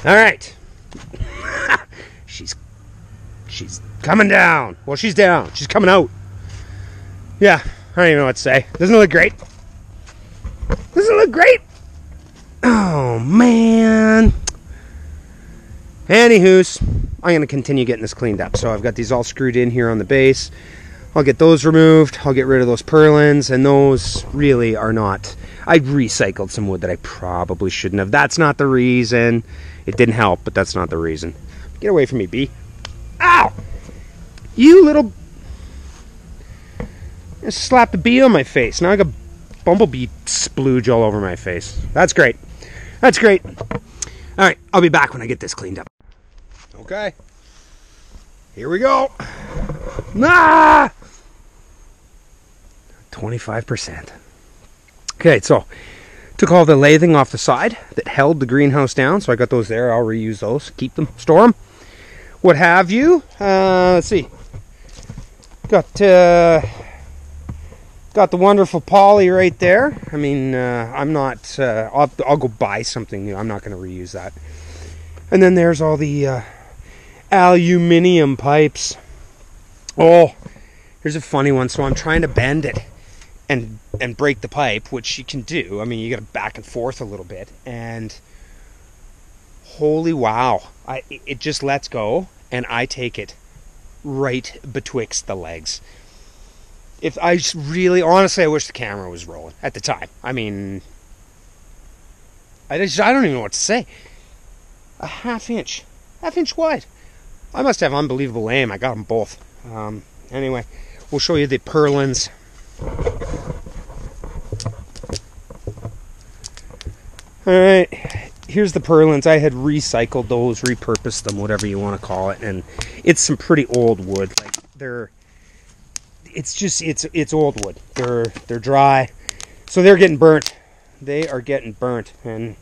All right. She's coming down. Well, she's down. She's coming out. Yeah, I don't even know what to say. Doesn't it look great? Doesn't it look great? Oh, man. Anywho's, I'm going to continue getting this cleaned up. So I've got these all screwed in here on the base. I'll get those removed. I'll get rid of those purlins, and those really are not... I recycled some wood that I probably shouldn't have. That's not the reason. It didn't help, but that's not the reason. Get away from me, bee. Ow! You little... I slapped a bee on my face. Now I got bumblebee splooge all over my face. That's great. That's great. Alright, I'll be back when I get this cleaned up. Okay. Here we go. Ah! 25%. Okay, so took all the lathing off the side that held the greenhouse down. So I got those there. I'll reuse those. Keep them. Store them. What have you. Let's see. Got the wonderful poly right there. I mean, I'm not... I'll go buy something new. I'm not going to reuse that. And then there's all the aluminium pipes. Oh, here's a funny one. So I'm trying to bend it and break the pipe, which you can do. I mean, you got to back and forth a little bit, and holy wow, it just lets go, and I take it right betwixt the legs. If I really, honestly, I wish the camera was rolling at the time. I mean, I don't even know what to say. A half inch wide. I must have unbelievable aim. I got them both. Anyway, we'll show you the purlins. Alright, here's the purlins. I had recycled those, repurposed them, whatever you want to call it, and it's some pretty old wood. Like it's old wood. They're dry, so they're getting burnt. They are getting burnt, and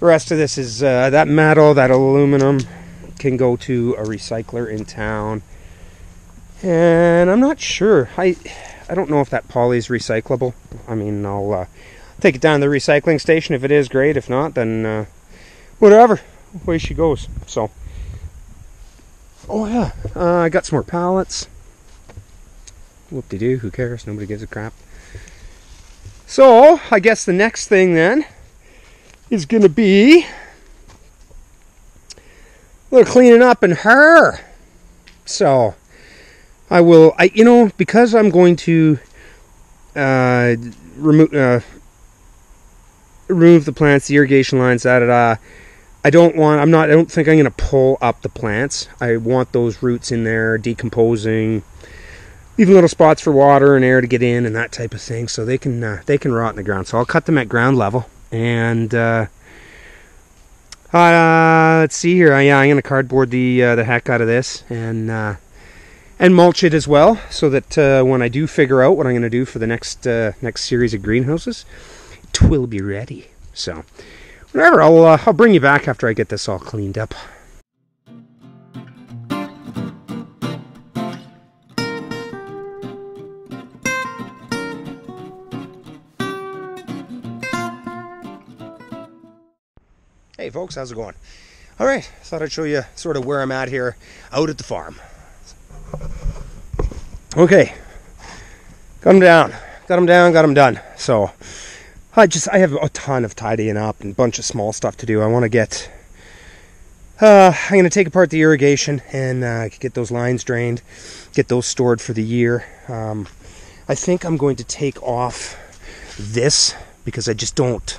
the rest of this is that metal, that aluminum can go to a recycler in town, and I'm not sure. I don't know if that poly is recyclable. I mean, I'll take it down to the recycling station. If it is, great. If not, then whatever. Away she goes. So, oh yeah, I got some more pallets. Whoop-de-doo, who cares? Nobody gives a crap. So, I guess the next thing then is going to be a little cleaning up in her. So, you know, because I'm going to remove the plants, the irrigation lines, I don't think I'm going to pull up the plants. I want those roots in there decomposing, leaving little spots for water and air to get in and that type of thing, so they can rot in the ground. So I'll cut them at ground level, and let's see here. Yeah, I'm going to cardboard the heck out of this, and mulch it as well, so that when I do figure out what I'm going to do for the next series of greenhouses, it will be ready. So, whatever, I'll bring you back after I get this all cleaned up. Hey folks, how's it going? All right, thought I'd show you sort of where I'm at here out at the farm. Okay, got them down, got them done. So I have a ton of tidying up and a bunch of small stuff to do. I want to get, I'm going to take apart the irrigation and get those lines drained, get those stored for the year. I think I'm going to take off this because I just don't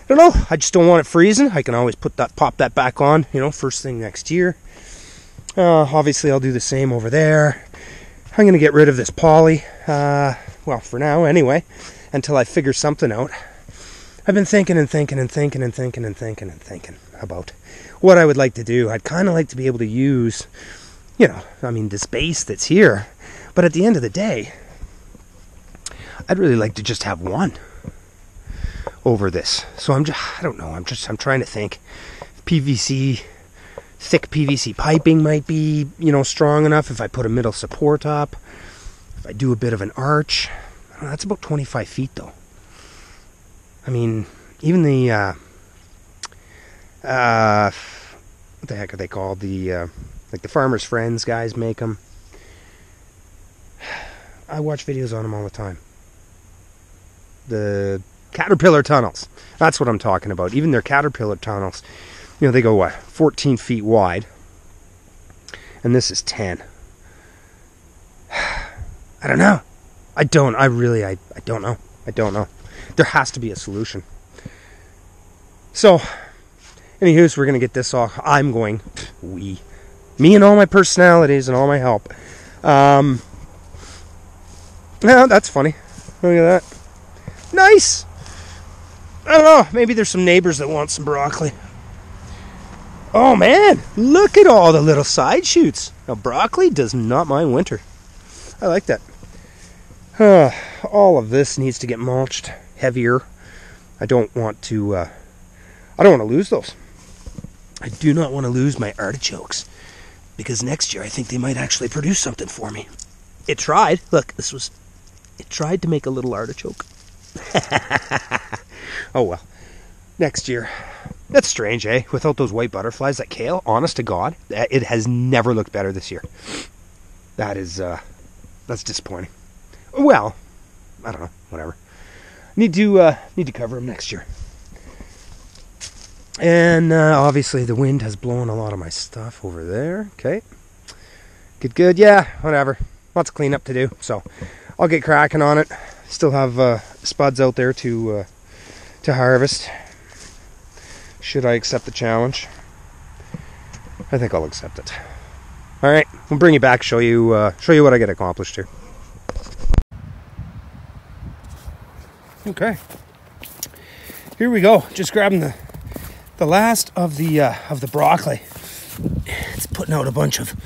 want it freezing. I can always pop that back on, you know, first thing next year. Obviously I'll do the same over there. I'm going to get rid of this poly, well, for now anyway, until I figure something out. I've been thinking about what I would like to do. I'd kind of like to be able to use, you know, I mean, this base that's here, but at the end of the day, I'd really like to just have one over this. So I'm trying to think. Thick PVC piping might be, you know, strong enough if I put a middle support up. If I do a bit of an arch. That's about 25 feet though. I mean, even the What the heck are they called? The like the Farmer's Friends guys make them. I watch videos on them all the time. The caterpillar tunnels. That's what I'm talking about. Even their caterpillar tunnels, you know, they go what, 14 feet wide, and this is 10. I don't know. I don't know. I don't know. There has to be a solution. So, anywho, we're going to get this off. Me and all my personalities and all my help. Yeah, that's funny. Look at that. Nice! I don't know. Maybe there's some neighbors that want some broccoli. Oh, man. Look at all the little side shoots. Now, broccoli does not mind winter. I like that. All of this needs to get mulched heavier. I don't want to lose those. I do not want to lose my artichokes, because next year I think they might actually produce something for me. It tried. Look, it tried to make a little artichoke. Oh well. Next year. That's strange, eh? Without those white butterflies, that kale, honest to God, it has never looked better this year. That's disappointing. Well, I don't know, whatever. Need to cover them next year. And obviously the wind has blown a lot of my stuff over there. Okay. Good. Yeah, whatever. Lots of cleanup to do. So I'll get cracking on it. Still have spuds out there to harvest. Should I accept the challenge? I think I'll accept it. All right, we'll bring you back. Show you what I get accomplished here. Okay. Here we go. Just grabbing the last of the broccoli. It's putting out a bunch of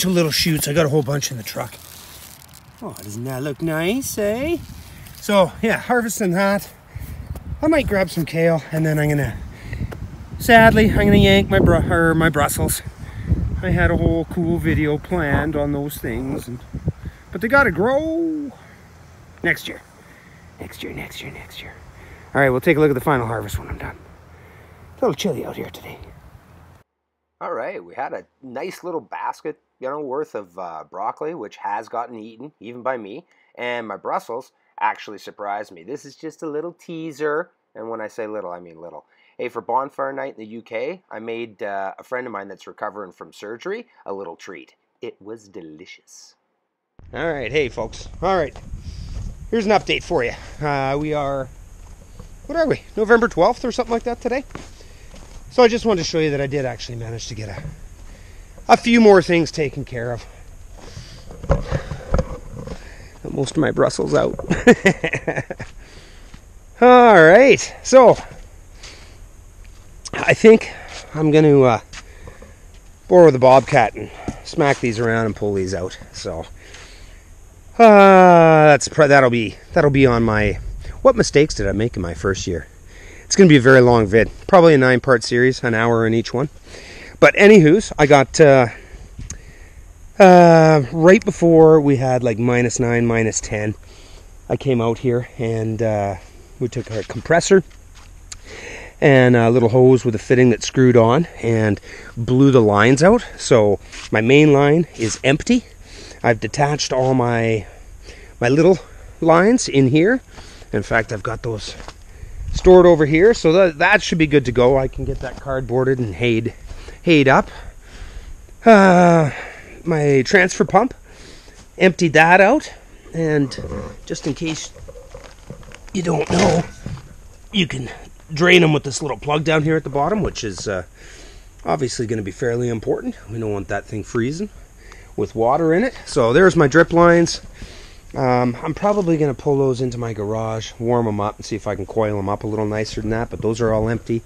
little shoots. I got a whole bunch in the truck. Oh, doesn't that look nice, eh? So yeah, harvesting that. I might grab some kale, and then I'm gonna yank my Brussels. I had a whole cool video planned on those things, but they gotta grow next year. Next year. All right, we'll take a look at the final harvest when I'm done. It's a little chilly out here today. All right, we had a nice little basket, worth of broccoli, which has gotten eaten, even by me. And my Brussels actually surprised me. This is just a little teaser. And when I say little, I mean little. Hey, for bonfire night in the UK, I made a friend of mine that's recovering from surgery a little treat. It was delicious. All right, hey, folks. All right, here's an update for you. We are, what are we? November 12th or something like that today? So I just wanted to show you that I did actually manage to get a few more things taken care of. Got most of my Brussels out. All right, so I think I'm going to borrow the Bobcat and smack these around and pull these out. So that'll be on my what mistakes did I make in my first year. It's going to be a very long vid, probably a 9-part series, an hour in each one. But anywho's, I got right before we had like -9, -10, I came out here and we took a compressor and a little hose with a fitting that screwed on and blew the lines out. So my main line is empty. I've detached all my little lines in here. In fact, I've got those stored over here, so that should be good to go. I can get that cardboarded and hayed up. My transfer pump, emptied that out, and just in case you don't know, you can drain them with this little plug down here at the bottom, which is obviously going to be fairly important. We don't want that thing freezing with water in it. So there's my drip lines. I'm probably going to pull those into my garage, warm them up, and see if I can coil them up a little nicer than that, but those are all empty.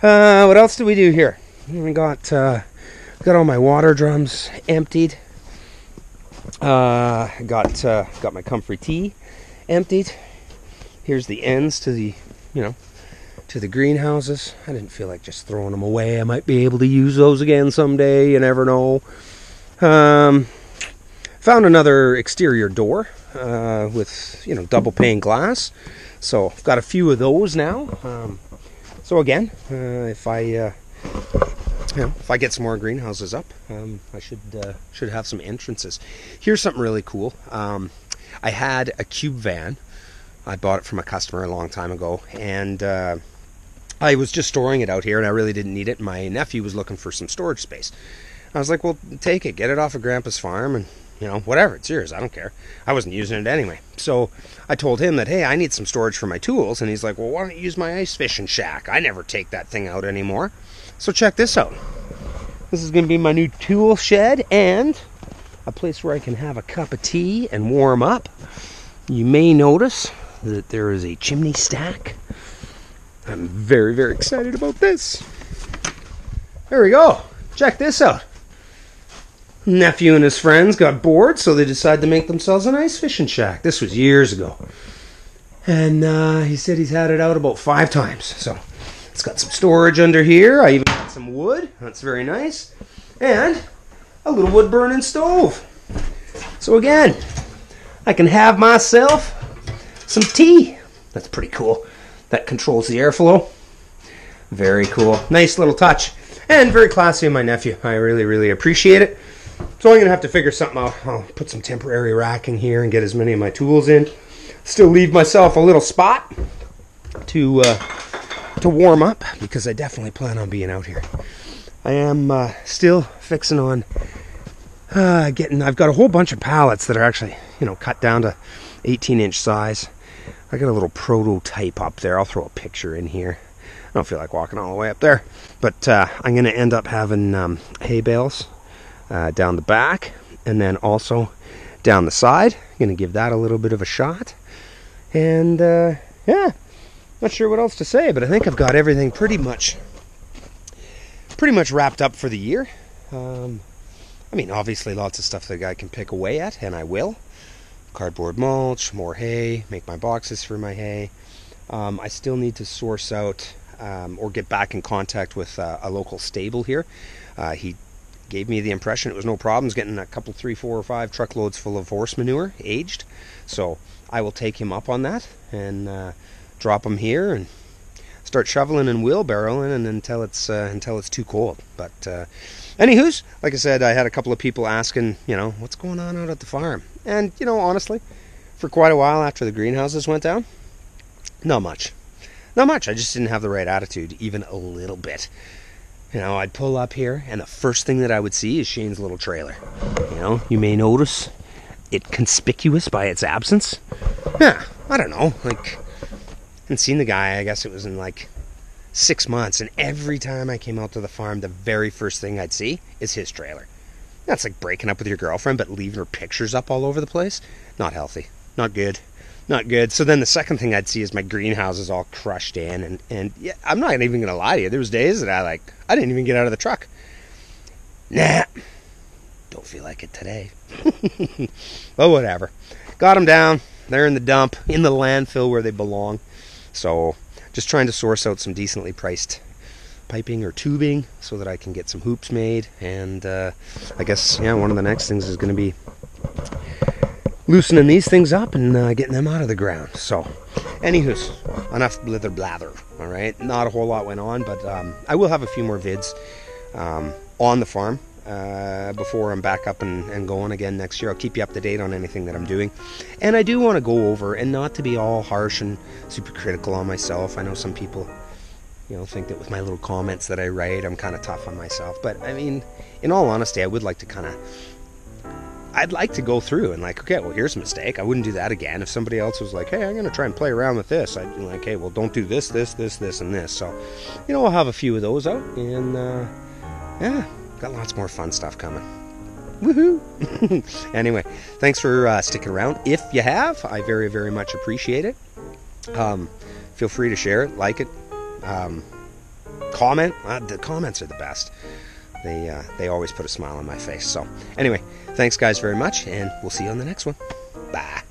What else do we do here? We got all my water drums emptied. Got my comfrey tea emptied. Here's the ends to the, to the greenhouses. I didn't feel like just throwing them away. I might be able to use those again someday, you never know. Found another exterior door with, double pane glass. So I've got a few of those now. So again, if I you know, if I get some more greenhouses up, I should have some entrances. Here's something really cool. I had a cube van. I bought it from a customer a long time ago, and I was just storing it out here, and I really didn't need it. My nephew was looking for some storage space. I was like, well, take it, get it off of Grandpa's farm, and you know, whatever, it's yours, I don't care. I wasn't using it anyway. So I told him that, hey, I need some storage for my tools, and he's like, well, why don't you use my ice fishing shack? I never take that thing out anymore. So check this out. This is going to be my new tool shed and a place where I can have a cup of tea and warm up. You may notice that there is a chimney stack. I'm very, very excited about this. There we go. Check this out. Nephew and his friends got bored, so they decided to make themselves an ice fishing shack. This was years ago. And he said he's had it out about 5 times. So it's got some storage under here. I even got some wood. That's very nice. And a little wood burning stove. So again, I can have myself some tea. That's pretty cool. That controls the airflow. Very cool. Nice little touch. And very classy of my nephew. I really, really appreciate it. So I'm going to have to figure something out. I'll put some temporary racking here and get as many of my tools in. Still leave myself a little spot to warm up, because I definitely plan on being out here. I am still fixing on I've got a whole bunch of pallets that are actually, you know, cut down to 18-inch size. I got a little prototype up there. I'll throw a picture in here. I don't feel like walking all the way up there. But I'm going to end up having hay bales down the back, and then also down the side. I'm going to give that a little bit of a shot. And yeah, not sure what else to say, but I think I've got everything pretty much wrapped up for the year. I mean, obviously lots of stuff that I can pick away at, and I will. Cardboard mulch, more hay, make my boxes for my hay. I still need to source out or get back in contact with a local stable here. He gave me the impression it was no problems getting a couple, 3, 4, or 5 truckloads full of horse manure, aged. So I will take him up on that and drop him here and start shoveling and wheelbarrowing and until it's too cold. But anywho's, like I said, I had a couple of people asking, you know, what's going on out at the farm? And, you know, honestly, for quite a while after the greenhouses went down, not much. Not much. I just didn't have the right attitude, even a little bit. You know, I'd pull up here, and the first thing that I would see is Shane's little trailer. You know, you may notice it conspicuous by its absence. Yeah, I don't know. Like, I hadn't seen the guy, I guess it was in like 6 months, and every time I came out to the farm, the very first thing I'd see is his trailer. That's like breaking up with your girlfriend, but leaving her pictures up all over the place. Not healthy. Not good. Not good. So then the second thing I'd see is my greenhouses all crushed in, and yeah, I'm not even gonna lie to you. There was days that I didn't even get out of the truck. Nah, don't feel like it today. But whatever. Got them down. They're in the dump, in the landfill where they belong. So just trying to source out some decently priced piping or tubing so that I can get some hoops made. And I guess, yeah, one of the next things is going to be loosening these things up and getting them out of the ground. So, anywho's, enough blither blather, all right? Not a whole lot went on, but I will have a few more vids on the farm before I'm back up and going again next year. I'll keep you up to date on anything that I'm doing. And I do want to go over, and not to be all harsh and super critical on myself. I know some people, you know, think that with my little comments that I write, I'm kind of tough on myself. But, I mean, in all honesty, I would like to I'd like to go through and like, okay, well, here's a mistake. I wouldn't do that again. If somebody else was like, hey, I'm going to try and play around with this, I'd be like, hey, well, don't do this, this, this, this, and this. So, you know, I'll have a few of those out. And, yeah, got lots more fun stuff coming. Woohoo! Anyway, thanks for sticking around. If you have, I very, very much appreciate it. Feel free to share it, like it, comment. The comments are the best. They always put a smile on my face. So anyway, thanks guys very much, and we'll see you on the next one. Bye.